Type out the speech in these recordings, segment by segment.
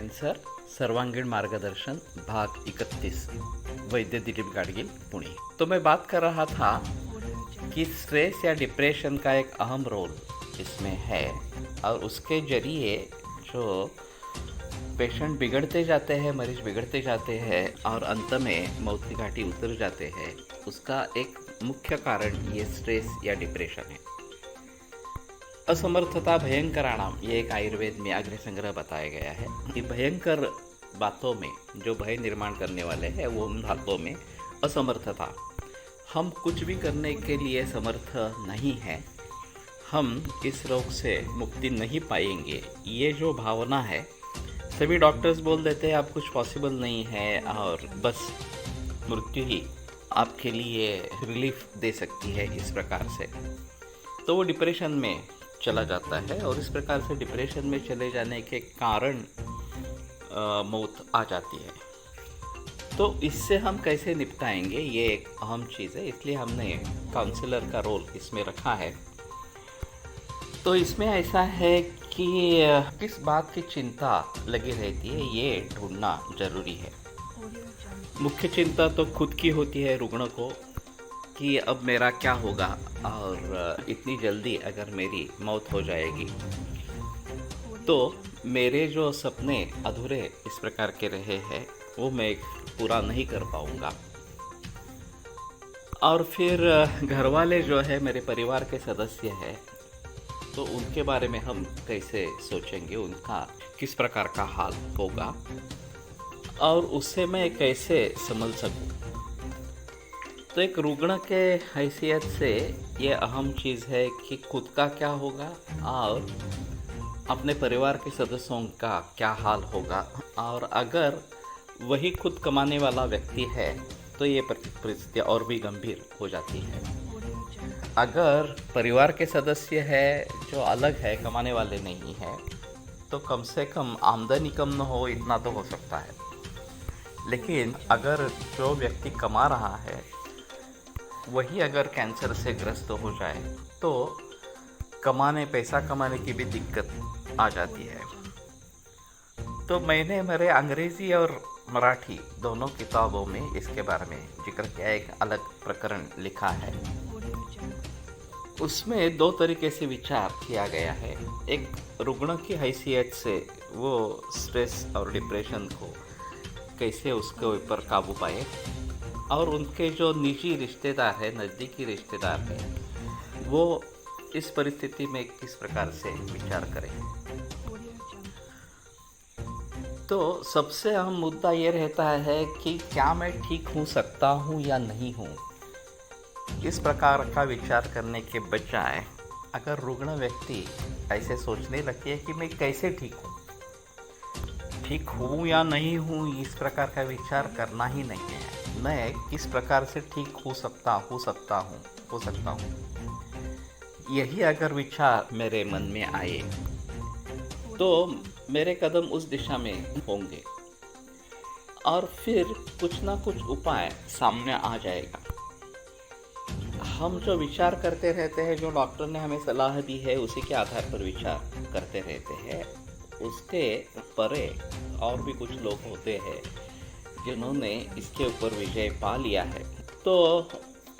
Cancer सर्वांगीण मार्गदर्शन भाग 31 वैद्य दिलीप गाडगिल पुणे। तो मैं बात कर रहा था कि स्ट्रेस या डिप्रेशन का एक अहम रोल इसमें है और उसके जरिए जो पेशेंट बिगड़ते जाते हैं, मरीज बिगड़ते जाते हैं और अंत में मौत की घाटी उतर जाते हैं, उसका एक मुख्य कारण ये स्ट्रेस या डिप्रेशन है। असमर्थता भयंकराणाम, ये एक आयुर्वेद में अग्नि संग्रह बताया गया है कि भयंकर बातों में जो भय निर्माण करने वाले हैं वो उन बातों में असमर्थता। हम कुछ भी करने के लिए समर्थ नहीं हैं, हम इस रोग से मुक्ति नहीं पाएंगे, ये जो भावना है। सभी डॉक्टर्स बोल देते हैं आप कुछ पॉसिबल नहीं है और बस मृत्यु ही आपके लिए रिलीफ दे सकती है, इस प्रकार से तो वो डिप्रेशन में चला जाता है और इस प्रकार से डिप्रेशन में चले जाने के कारण मौत आ जाती है। तो इससे हम कैसे निपटाएंगे, ये एक अहम चीज़ है, इसलिए हमने काउंसलर का रोल इसमें रखा है। तो इसमें ऐसा है कि किस बात की चिंता लगी रहती है ये ढूंढना जरूरी है। मुख्य चिंता तो खुद की होती है रुग्ण को कि अब मेरा क्या होगा और इतनी जल्दी अगर मेरी मौत हो जाएगी तो मेरे जो सपने अधूरे इस प्रकार के रहे हैं वो मैं पूरा नहीं कर पाऊंगा। और फिर घर वाले जो है मेरे परिवार के सदस्य हैं, तो उनके बारे में हम कैसे सोचेंगे, उनका किस प्रकार का हाल होगा और उससे मैं कैसे संभल सकूं। तो एक रुग्ण के हैसियत से ये अहम चीज़ है कि खुद का क्या होगा और अपने परिवार के सदस्यों का क्या हाल होगा। और अगर वही खुद कमाने वाला व्यक्ति है तो ये परिस्थिति और भी गंभीर हो जाती है। अगर परिवार के सदस्य है जो अलग है, कमाने वाले नहीं है, तो कम से कम आमदनी कम न हो इतना तो हो सकता है। लेकिन अगर जो व्यक्ति कमा रहा है वही अगर कैंसर से ग्रस्त हो जाए तो पैसा कमाने की भी दिक्कत आ जाती है। तो मैंने मेरे अंग्रेज़ी और मराठी दोनों किताबों में इसके बारे में जिक्र किया, एक अलग प्रकरण लिखा है। उसमें दो तरीके से विचार किया गया है। एक रुग्ण की हैसियत से वो स्ट्रेस और डिप्रेशन को कैसे उसके ऊपर काबू पाए और उनके जो निजी रिश्तेदार है, नज़दीकी रिश्तेदार है, वो इस परिस्थिति में किस प्रकार से विचार करें। तो सबसे अहम मुद्दा ये रहता है कि क्या मैं ठीक हो सकता हूँ या नहीं हूँ। इस प्रकार का विचार करने के बजाय अगर रुग्ण व्यक्ति ऐसे सोचने लगे है कि मैं कैसे ठीक हूँ या नहीं हूँ, इस प्रकार का विचार करना ही नहीं है। मैं किस प्रकार से ठीक हो सकता हूँ, यही अगर विचार मेरे मन में आए तो मेरे कदम उस दिशा में होंगे और फिर कुछ ना कुछ उपाय सामने आ जाएगा। हम जो विचार करते रहते हैं, जो डॉक्टर ने हमें सलाह दी है उसी के आधार पर विचार करते रहते हैं। उसके परे और भी कुछ लोग होते हैं जिन्होंने इसके ऊपर विजय पा लिया है, तो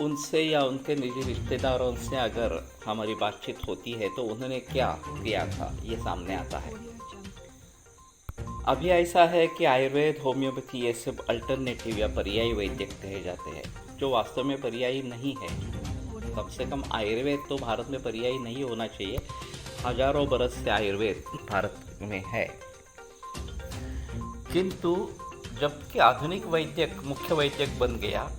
उनसे या उनके निजी रिश्तेदारों से अगर हमारी बातचीत होती है तो उन्होंने क्या किया था ये सामने आता है। अभी ऐसा है कि आयुर्वेद, होम्योपैथी ये सब अल्टरनेटिव या पर्यायी वैद्य कहे जाते हैं, जो वास्तव में पर्यायी नहीं है। कम से कम आयुर्वेद तो भारत में पर्यायी नहीं होना चाहिए। हजारों बरस से आयुर्वेद भारत में है, किंतु जबकि आधुनिक वैद्यक मुख्य वैद्यक बन गया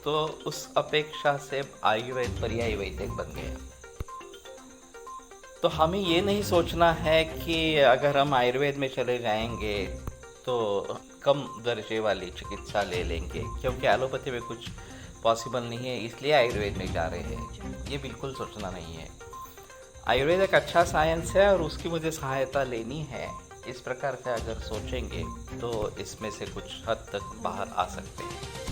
तो उस अपेक्षा से आयुर्वेद पर्यायी वैद्यक बन गया। तो हमें ये नहीं सोचना है कि अगर हम आयुर्वेद में चले जाएंगे तो कम दर्जे वाली चिकित्सा ले लेंगे, क्योंकि एलोपैथी में कुछ पॉसिबल नहीं है इसलिए आयुर्वेद में जा रहे हैं, ये बिल्कुल सोचना नहीं है। आयुर्वेद एक अच्छा साइंस है और उसकी मुझे सहायता लेनी है, इस प्रकार से अगर सोचेंगे तो इसमें से कुछ हद तक बाहर आ सकते हैं।